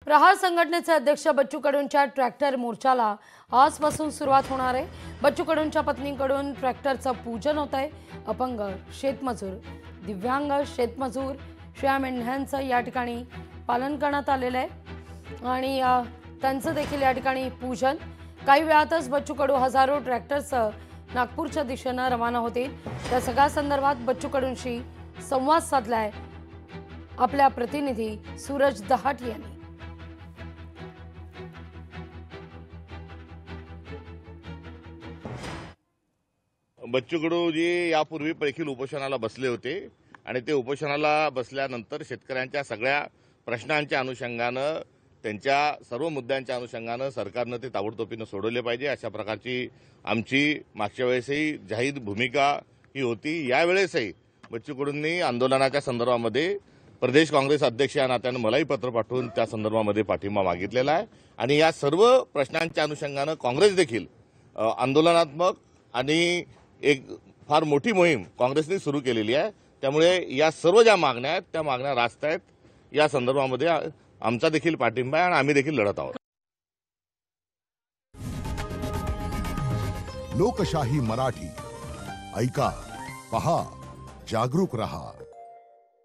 प्रहार संघटनेचे अध्यक्ष बच्चू कडूंच्या ट्रॅक्टर मोर्चाला आजपासून सुरुवात होणार आहे। बच्चू कडूंच्या पत्नीकडून ट्रॅक्टरचं पूजन होत आहे। अपंग शेतमजूर, दिव्यांग शेतमजूर, श्या मेंढ्यांचं या ठिकाणी पालन करण्यात आलेलं आहे आणि त्यांचं देखील या ठिकाणी पूजन। काही वेळातच बच्चू कडू हजारो ट्रॅक्टरसह नागपूरच्या दिशेने रवाना होतील। त्या सगळ्या संदर्भात बच्चू कडूंशी संवाद साधलाय आपल्या प्रतिनिधी सूरज दहाटी यांनी। बच्चू कडू जी यापूर्वी देखील उपोषणाला बसले होते आणि ते उपोषणाला बसल्यानंतर शेतकऱ्यांच्या सगळ्या प्रश्नांच्या अनुषंगानं, त्यांच्या सर्व मुद्द्यांच्या अनुषंगानं सरकारनं ते ताबडतोबीनं सोडवले पाहिजे अशा प्रकारची आमची मागच्या वेळेसही जाहीर भूमिका ही होती। यावेळेसही बच्चू कडूंनी आंदोलनाच्या संदर्भामध्ये प्रदेश काँग्रेस अध्यक्ष या नात्यानं मलाही पत्र पाठवून त्या संदर्भामध्ये पाठिंबा मागितलेला आहे आणि या सर्व प्रश्नांच्या अनुषंगानं काँग्रेस देखील आंदोलनात्मक आणि एक फार मोठी मोहीम काँग्रेसने सुरू केलेली आहे। त्यामुळे या सर्व ज्या मागण्या आहेत त्या मागण्या रास्त आहेत। या संदर्भामध्ये आमचा देखील पाठिंबा आहे आणि आम्ही देखील लढत आहोत। लोकशाही मराठी ऐका, पहा, जागरूक रहा।